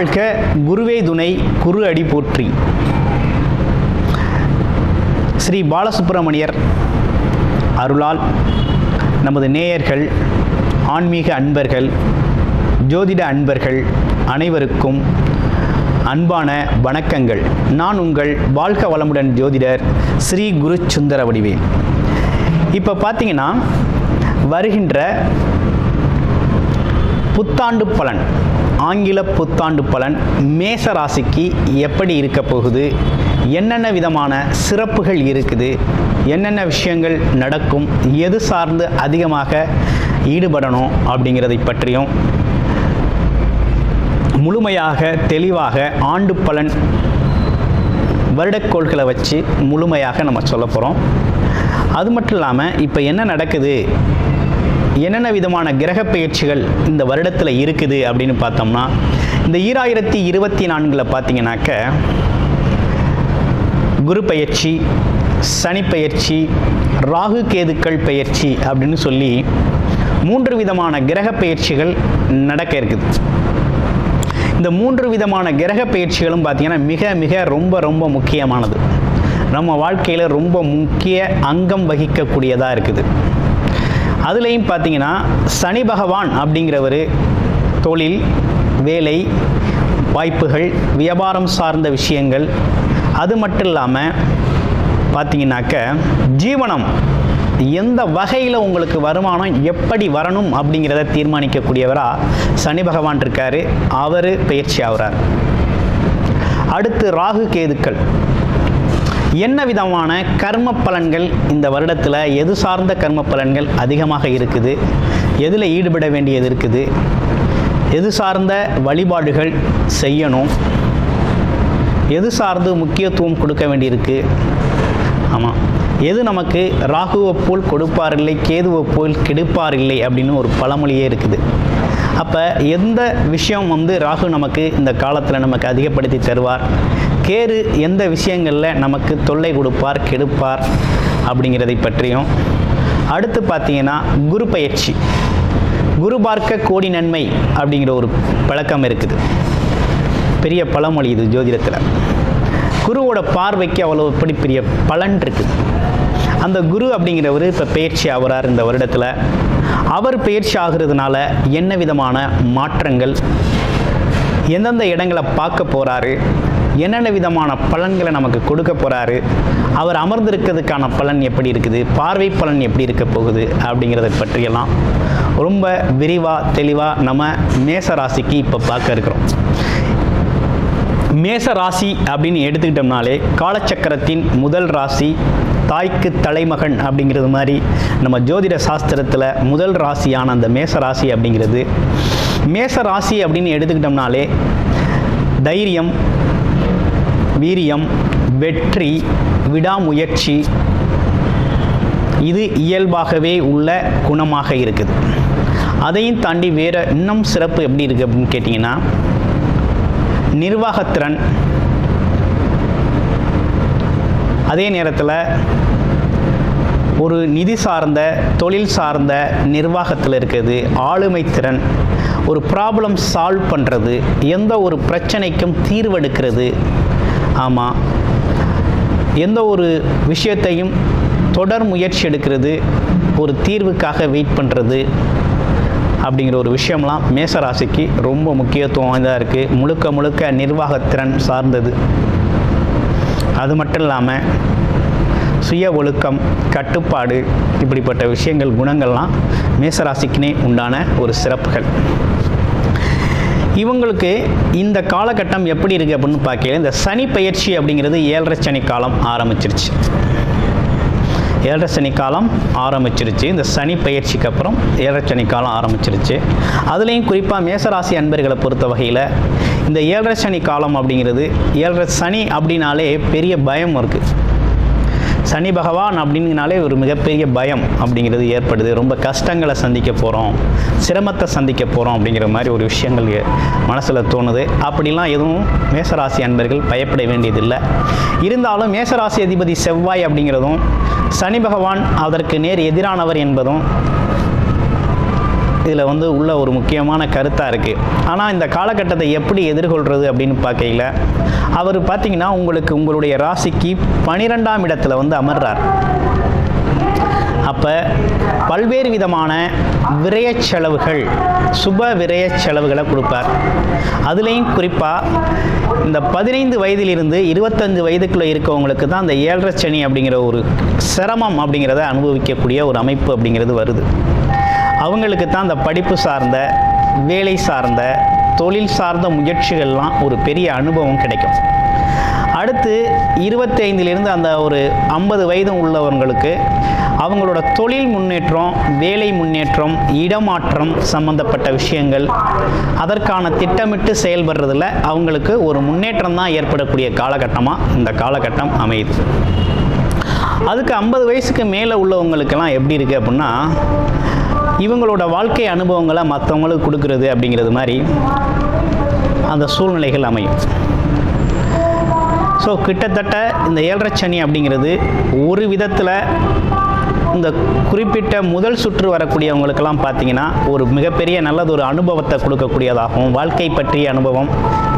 வாழ்க குருவே துணை குரு அடி போற்றி. ஸ்ரீ பாலசுப்பிரமணியர் அருளால் நமது நேயர்கள், ஆன்மீக அன்பர்கள், ஜோதிட அன்பர்கள் அனைவருக்கும் அன்பான வணக்கங்கள். நான் உங்கள் வாழ்க வளமுடன் ஜோதிடர் ஸ்ரீ குரு சுந்தர வடிவேல். இப்போ பார்த்தீங்கன்னா வருகின்ற புத்தாண்டு பலன், ஆங்கில புத்தாண்டு பலன் மேச ராசிக்கு எப்படி இருக்க போகுது, என்னென்ன விதமான சிறப்புகள் இருக்குது, என்னென்ன விஷயங்கள் நடக்கும், எது சார்ந்து அதிகமாக ஈடுபடணும் அப்படிங்கிறதை பற்றியும் முழுமையாக தெளிவாக ஆண்டு பலன் வருடக்கோள்களை வச்சு முழுமையாக நம்ம சொல்ல போகிறோம். அது மட்டும் இல்லாமல் இப்போ என்ன நடக்குது, என்னென்ன விதமான கிரக பயிற்சிகள் இந்த வருடத்தில் இருக்குது அப்படின்னு பார்த்தோம்னா, இந்த 2024 பார்த்தீங்கன்னாக்க குரு பயிற்சி, சனி பயிற்சி, ராகு கேதுக்கள் பயிற்சி அப்படின்னு சொல்லி 3 விதமான கிரக பயிற்சிகள் நடக்க இருக்குது. இந்த 3 விதமான கிரக பயிற்சிகளும் பார்த்தீங்கன்னா மிக மிக ரொம்ப முக்கியமானது. நம்ம வாழ்க்கையில் ரொம்ப முக்கிய அங்கம் வகிக்கக்கூடியதாக இருக்குது. அதுலேயும் பார்த்தீங்கன்னா சனி பகவான் அப்படிங்கிறவர் தொழில், வேலை வாய்ப்புகள், வியாபாரம் சார்ந்த விஷயங்கள், அது மட்டும் இல்லாமல் பார்த்தீங்கன்னாக்க ஜீவனம் எந்த வகையில் உங்களுக்கு வருமானம் எப்படி வரணும் அப்படிங்கிறத தீர்மானிக்கக்கூடியவராக சனி பகவான் இருக்கார். அவர் பயிற்சி ஆகிறார். அடுத்து ராகு கேதுக்கள். என்ன விதமான கர்ம பலன்கள் இந்த வருடத்தில், எது சார்ந்த கர்ம பலன்கள் அதிகமாக இருக்குது, எதில் ஈடுபட வேண்டியது இருக்குது, எது சார்ந்த வழிபாடுகள் செய்யணும், எது சார்ந்து முக்கியத்துவம் கொடுக்க வேண்டியிருக்கு. ஆமாம், எது நமக்கு ராகுவை போல் கொடுப்பார் இல்லை, கேதுவை போல் கெடுப்பார் இல்லை அப்படின்னு ஒரு பழமொழியே இருக்குது. அப்போ எந்த விஷயம் ராகு நமக்கு இந்த காலத்தில் நமக்கு அதிகப்படுத்தி தருவார், கேது எந்த விஷயங்களில் நமக்கு தொல்லை கொடுப்பார், கெடுப்பார் அப்படிங்கிறதை பற்றியும். அடுத்து பார்த்தீங்கன்னா குரு பயிற்சி. குரு பார்க்க கோடி நன்மை அப்படிங்கிற ஒரு பழக்கம் இருக்குது. பெரிய பழமொழி இது ஜோதிடத்தில். குருவோட பார்வைக்கு அவ்வளோ எப்படி பெரிய பலன் இருக்குது. அந்த குரு அப்படிங்கிறவர் இப்போ பயிற்சி ஆகிறார் இந்த வருடத்தில். அவர் பயிற்சி ஆகிறதுனால என்ன விதமான மாற்றங்கள், எந்தெந்த இடங்களை பார்க்க போகிறாரு, என்னென்ன விதமான பலன்களை நமக்கு கொடுக்க போகிறாரு, அவர் அமர்ந்திருக்கிறதுக்கான பலன் எப்படி இருக்குது, பார்வை பலன் எப்படி இருக்க போகுது அப்படிங்கிறத பற்றியெல்லாம் ரொம்ப விரிவாக தெளிவாக நம்ம மேச ராசிக்கு இப்போ பார்க்க இருக்கிறோம். மேச ராசி அப்படின்னு எடுத்துக்கிட்டோம்னாலே காலச்சக்கரத்தின் முதல் ராசி, தாய்க்கு தலைமகன் அப்படிங்கிறது மாதிரி நம்ம ஜோதிட சாஸ்திரத்தில் முதல் ராசியான அந்த மேச ராசி அப்படிங்கிறது. மேச ராசி அப்படின்னு எடுத்துக்கிட்டோம்னாலே தைரியம், வீரியம், வெற்றி, விடாமுயற்சி இது இயல்பாகவே உள்ள குணமாக இருக்குது. அதையும் தாண்டி வேறு இன்னும் சிறப்பு எப்படி இருக்குது அப்படின்னு கேட்டிங்கன்னா நிர்வாகத்திறன், அதே நேரத்தில் ஒரு நிதி சார்ந்த தொழில் சார்ந்த நிர்வாகத்தில் இருக்கிறது, ஆளுமை திறன், ஒரு ப்ராப்ளம் சால்வ் பண்ணுறது, எந்த ஒரு பிரச்சனைக்கும் தீர்வெடுக்கிறது. ஆமாம், எந்த ஒரு விஷயத்தையும் தொடர் முயற்சி எடுக்கிறது, ஒரு தீர்வுக்காக வெயிட் பண்ணுறது அப்படிங்கிற ஒரு விஷயம்லாம் மேசராசிக்கு ரொம்ப முக்கியத்துவம் வாய்ந்ததாக இருக்குது. முழுக்க நிர்வாகத்திறன் சார்ந்தது. அது மட்டும் இல்லாமல் சுய ஒழுக்கம், கட்டுப்பாடு, இப்படிப்பட்ட விஷயங்கள், குணங்கள்லாம் மேசராசிக்குனே உண்டான ஒரு சிறப்புகள். இவங்களுக்கு இந்த காலகட்டம் எப்படி இருக்குது அப்படின்னு பார்க்கல, இந்த சனி பயிற்சி அப்படிங்கிறது 7.5 சனி காலம் ஆரம்பிச்சிருச்சு. 7.5 சனி காலம் ஆரம்பிச்சிருச்சு. இந்த சனி பயிற்சிக்கு அப்புறம் 7.5 சனி காலம் ஆரம்பிச்சிருச்சு. அதுலேயும் குறிப்பாக மேசராசி அன்பர்களை பொறுத்த வகையில் இந்த 7.5 சனி காலம் அப்படிங்கிறது, 7.5 சனி அப்படின்னாலே பெரிய பயம் இருக்குது. சனி பகவான் அப்படிங்கனாலே ஒரு மிகப்பெரிய பயம் அப்படிங்கிறது ஏற்படுது. ரொம்ப கஷ்டங்களை சந்திக்க போகிறோம், சிரமத்தை சந்திக்க போகிறோம் அப்படிங்கிற மாதிரி ஒரு விஷயங்கள் மனசில் தோணுது. அப்படிலாம் எதுவும் மேசராசி அன்பர்கள் பயப்பட வேண்டியதில்லை. இருந்தாலும் மேசராசி அதிபதி செவ்வாய் அப்படிங்கிறதும், சனி பகவான் அதற்கு நேர் எதிரானவர் என்பதும் இதில் உள்ள ஒரு முக்கியமான கருத்தாக இருக்குது. ஆனால் இந்த காலகட்டத்தை எப்படி எதிர்கொள்கிறது அப்படின்னு பார்க்கையில் அவர் பார்த்திங்கன்னா உங்களுடைய ராசிக்கு 12ஆம் இடத்துல அமர்றார். அப்போ பல்வேறு விதமான விரய செலவுகள், சுப விரய செலவுகளை கொடுப்பார். அதுலேயும் குறிப்பாக இந்த 15 வயதிலிருந்து 25 வயதுக்குள்ளே இருக்கவங்களுக்கு தான் அந்த 7.5 சனி அப்படிங்கிற ஒரு சிரமம் அப்படிங்கிறத அனுபவிக்கக்கூடிய ஒரு அமைப்பு அப்படிங்கிறது வருது. அவங்களுக்கு தான் அந்த படிப்பு சார்ந்த, வேலை சார்ந்த, தொழில் சார்ந்த முயற்சிகள்லாம் ஒரு பெரிய அனுபவம் கிடைக்கும். அடுத்து 25லிருந்து அந்த ஒரு 50 வயது உள்ளவங்களுக்கு அவங்களோட தொழில் முன்னேற்றம், வேலை முன்னேற்றம், இடமாற்றம் சம்பந்தப்பட்ட விஷயங்கள், அதற்கான திட்டமிட்டு செயல்படுறதுல அவங்களுக்கு ஒரு முன்னேற்றம் தான் ஏற்படக்கூடிய காலகட்டமாக இந்த காலகட்டம் அமையுது. அதுக்கு 50 வயசுக்கு மேலே உள்ளவங்களுக்கெல்லாம் எப்படி இருக்குது அப்படின்னா, இவங்களோட வாழ்க்கை அனுபவங்களை மற்றவங்களுக்கு கொடுக்கறது அப்படிங்கிறது மாதிரி அந்த சூழ்நிலைகள் அமையும். ஸோ கிட்டத்தட்ட இந்த 7.5 சனி அப்படிங்கிறது ஒரு விதத்தில் இந்த குறிப்பிட்ட முதல் சுற்று வரக்கூடியவங்களுக்கெல்லாம் பார்த்திங்கன்னா ஒரு மிகப்பெரிய நல்லதொரு அனுபவத்தை கொடுக்கக்கூடியதாகவும், வாழ்க்கை பற்றிய அனுபவம்,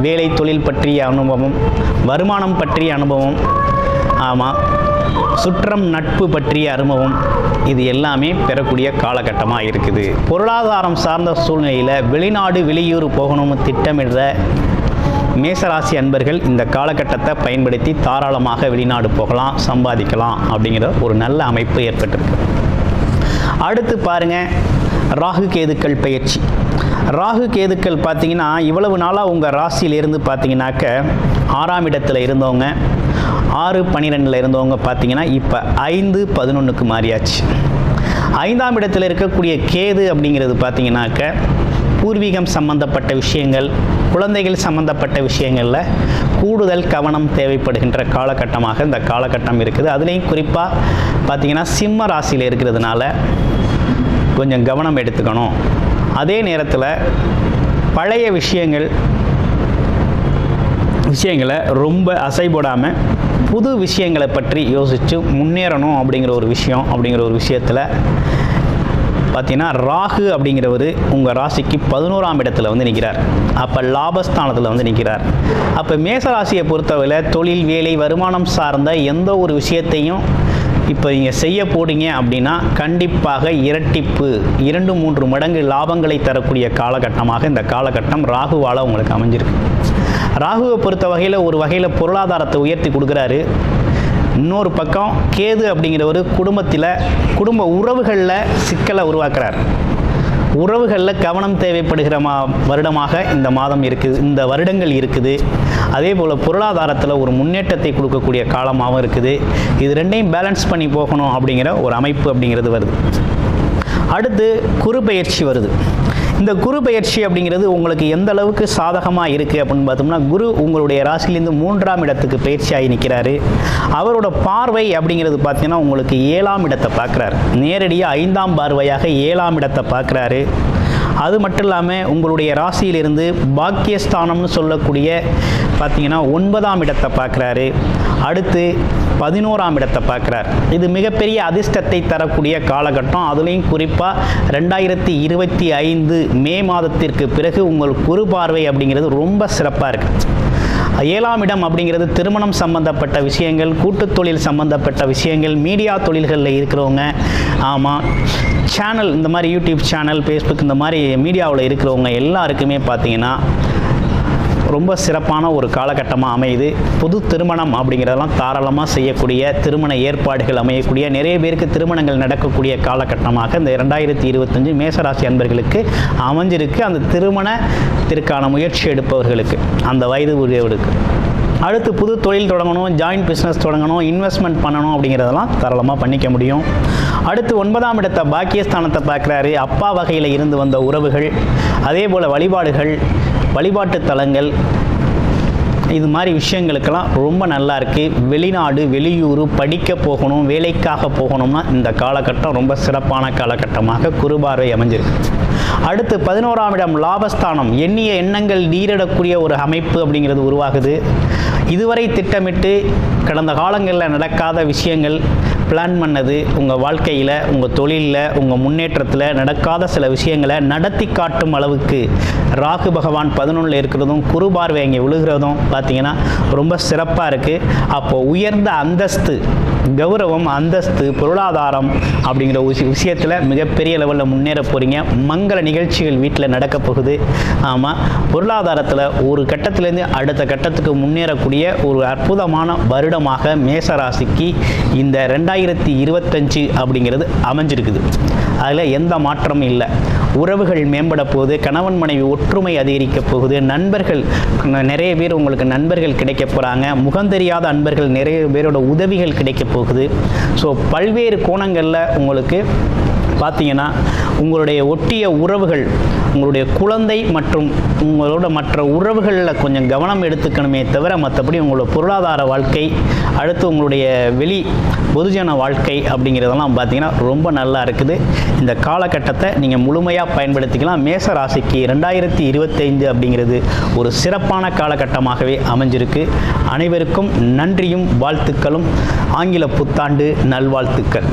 வேலை தொழில் பற்றிய அனுபவம், வருமானம் பற்றிய அனுபவம், ஆமாம், சுற்றம் நட்பு பற்றிய அனுபவம், இது எல்லாமே பெறக்கூடிய காலகட்டமாக இருக்குது. பொருளாதாரம் சார்ந்த சூழ்நிலையில் வெளிநாடு வெளியூர் போகணும்னு திட்டமிடுற மேசராசி அன்பர்கள் இந்த காலகட்டத்தை பயன்படுத்தி தாராளமாக வெளிநாடு போகலாம், சம்பாதிக்கலாம் அப்படிங்கிற ஒரு நல்ல அமைப்பு ஏற்பட்டிருக்கு. அடுத்து பாருங்கள், ராகு கேதுக்கள் பயிற்சி. ராகு கேதுக்கள் பார்த்தீங்கன்னா இவ்வளவு நாளாக உங்கள் ராசியிலிருந்து பார்த்தீங்கன்னாக்க 6ஆம் இடத்துல இருந்தவங்க, 6-12 இருந்தவங்க பார்த்தீங்கன்னா இப்போ 5-11க்கு மாறியாச்சு. 5ஆம் இடத்துல இருக்கக்கூடிய கேது அப்படிங்கிறது பார்த்தீங்கன்னாக்க பூர்வீகம் சம்பந்தப்பட்ட விஷயங்கள், குழந்தைகள் சம்பந்தப்பட்ட விஷயங்களில் கூடுதல் கவனம் தேவைப்படுகின்ற காலகட்டமாக இந்த காலகட்டம் இருக்குது. அதுலேயும் குறிப்பாக பார்த்திங்கன்னா சிம்ம ராசியில் இருக்கிறதுனால கொஞ்சம் கவனம் எடுத்துக்கணும். அதே நேரத்தில் பழைய விஷயங்களை ரொம்ப அசைபோடாமல் புது விஷயங்களை பற்றி யோசித்து முன்னேறணும் அப்படிங்கிற ஒரு விஷயத்தில் பார்த்தீங்கன்னா ராகு அப்படிங்கிறவர் உங்கள் ராசிக்கு 11ஆம் இடத்துல நிற்கிறார். அப்போ லாபஸ்தானத்தில் நிற்கிறார். அப்போ மேசராசியை பொறுத்தவரை தொழில், வேலை, வருமானம் சார்ந்த எந்த ஒரு விஷயத்தையும் இப்போ நீங்கள் செய்ய போறீங்க அப்படின்னா கண்டிப்பாக இரட்டிப்பு, 2-3 மடங்கு லாபங்களை தரக்கூடிய காலகட்டமாக இந்த காலகட்டம் ராகுவால் உங்களுக்கு அமைஞ்சிருக்கு. ராகுவை பொறுத்த வகையில் ஒரு வகையில் பொருளாதாரத்தை உயர்த்தி கொடுக்குறாரு. இன்னொரு பக்கம் கேது அப்படிங்கிறவர் குடும்ப உறவுகளில் சிக்கலை உருவாக்குறார். உறவுகளில் கவனம் தேவைப்படுகிற வருடமாக இந்த மாதம் இருக்குது, இந்த வருடங்கள் இருக்குது. அதே போல் பொருளாதாரத்தில் ஒரு முன்னேற்றத்தை கொடுக்கக்கூடிய காலமாகவும் இருக்குது. இது ரெண்டையும் பேலன்ஸ் பண்ணி போகணும் அப்படிங்கிற ஒரு அமைப்பு அப்படிங்கிறது வருது. அடுத்து குரு பயிற்சி வருது. இந்த குரு பயிற்சி அப்படிங்கிறது உங்களுக்கு எந்த அளவுக்கு சாதகமாக இருக்குது அப்படின்னு பார்த்தோம்னா, குரு உங்களுடைய ராசியிலேருந்து 3ஆம் இடத்துக்கு பயிற்சியாகி நிற்கிறாரு. அவரோட பார்வை அப்படிங்கிறது பார்த்தீங்கன்னா உங்களுக்கு 7ஆம் இடத்தை பார்க்குறாரு. நேரடியாக 5ஆம் பார்வையாக 7ஆம் இடத்தை பார்க்குறாரு. அது மட்டும் இல்லாமல் உங்களுடைய ராசியிலிருந்து பாக்கியஸ்தானம்னு சொல்லக்கூடிய பார்த்தீங்கன்னா 9ஆம் இடத்தை பார்க்குறாரு. அடுத்து 11ஆம் இடத்தை பார்க்குறார். இது மிகப்பெரிய அதிர்ஷ்டத்தை தரக்கூடிய காலகட்டம். அதுலேயும் குறிப்பாக 2025 மே மாதத்திற்கு பிறகு உங்கள் குரு பார்வை அப்படிங்கிறது ரொம்ப சிறப்பாக இருக்குது. 7ஆம் இடம் அப்படிங்கிறது திருமணம் சம்பந்தப்பட்ட விஷயங்கள், கூட்டுத் தொழில் சம்பந்தப்பட்ட விஷயங்கள், மீடியா தொழில்களில் இருக்கிறவங்க, ஆமாம், சேனல், இந்த மாதிரி யூடியூப் சேனல், ஃபேஸ்புக், இந்த மாதிரி மீடியாவில் இருக்கிறவங்க எல்லாருக்குமே பார்த்தீங்கன்னா ரொம்ப சிறப்பான ஒரு காலகட்டமாக அமையுது. புது திருமணம் அப்படிங்கிறதெல்லாம் தாராளமாக செய்யக்கூடிய, திருமண ஏற்பாடுகள் அமையக்கூடிய, நிறைய பேருக்கு திருமணங்கள் நடக்கக்கூடிய காலகட்டமாக இந்த 2025 மேசராசி அன்பர்களுக்கு அமைஞ்சிருக்கு. அந்த திருமணத்திற்கான முயற்சி எடுப்பவர்களுக்கு, அந்த வயது உரியவர்களுக்கு. அடுத்து புது தொழில் தொடங்கணும், ஜாயிண்ட் பிஸ்னஸ் தொடங்கணும், இன்வெஸ்ட்மெண்ட் பண்ணணும் அப்படிங்கிறதெல்லாம் தாராளமாக பண்ணிக்க முடியும். அடுத்து 9ஆம் இடத்தை பாக்கியஸ்தானத்தை பார்க்குறாரு. அப்பா வகையில் இருந்து வந்த உறவுகள், அதே போல் வழிபாடுகள், வழிபாட்டு தலங்கள், இது மாதிரி விஷயங்களுக்கெல்லாம் ரொம்ப நல்லா இருக்குது. வெளிநாடு, வெளியூர் படிக்க போகணும், வேலைக்காக போகணும்னா இந்த காலகட்டம் ரொம்ப சிறப்பான காலகட்டமாக குருபார்வை அமைஞ்சிருக்கு. அடுத்து 11ஆம் இடம் லாபஸ்தானம், எண்ணிய எண்ணங்கள் நீரிடக்கூடிய ஒரு அமைப்பு அப்படிங்கிறது உருவாகுது. இதுவரை திட்டமிட்டு கடந்த காலங்களில் நடக்காத விஷயங்கள், பிளான் பண்ணது உங்கள் வாழ்க்கையில், உங்கள் தொழிலில், உங்கள் முன்னேற்றத்தில் நடக்காத சில விஷயங்களை நடத்தி காட்டும் அளவுக்கு ராகு பகவான் 11ல் இருக்கிறதும் குரு பார்வை அங்கே விழுகிறதும் பார்த்தீங்கன்னா ரொம்ப சிறப்பாக இருக்குது. அப்போது உயர்ந்த அந்தஸ்து, கௌரவம், அந்தஸ்து, பொருளாதாரம் அப்படிங்கிற விஷயத்தில் மிகப்பெரிய லெவலில் முன்னேற போகிறீங்க. மங்கள நிகழ்ச்சிகள் வீட்டில் நடக்க போகுது. ஆமாம், பொருளாதாரத்தில் ஒரு கட்டத்திலேருந்து அடுத்த கட்டத்துக்கு முன்னேறக்கூடிய ஒரு அற்புதமான வருடமாக மேசராசிக்கு இந்த 2025 அப்படிங்கிறது அமைஞ்சிருக்குது. அதில் எந்த மாற்றமும் இல்லை. உறவுகள் மேம்பட போகுது, கணவன் மனைவி ஒற்றுமை அதிகரிக்க போகுது, நண்பர்கள் நிறைய பேர் உங்களுக்கு நண்பர்கள் கிடைக்க போகிறாங்க, முகந்தெரியாத அன்பர்கள் நிறைய பேரோட உதவிகள் கிடைக்க போகுது. ஸோ பல்வேறு கோணங்களில் உங்களுக்கு பார்த்தீங்கன்னா உங்களுடைய ஒட்டிய உறவுகள், உங்களுடைய குழந்தை மற்றும் உங்களோட மற்ற உறவுகளில் கொஞ்சம் கவனம் எடுத்துக்கணுமே தவிர மற்றபடி உங்களோட பொருளாதார வாழ்க்கை, அடுத்து உங்களுடைய வெளி பொதுஜன வாழ்க்கை அப்படிங்கிறதெல்லாம் பார்த்தீங்கன்னா ரொம்ப நல்லா இருக்குது. இந்த காலகட்டத்தை நீங்கள் முழுமையாக பயன்படுத்திக்கலாம். மேச ராசிக்கு 2025 அப்படிங்கிறது ஒரு சிறப்பான காலகட்டமாகவே அமைஞ்சிருக்கு. அனைவருக்கும் நன்றியும் வாழ்த்துக்களும். ஆங்கில புத்தாண்டு நல்வாழ்த்துக்கள்.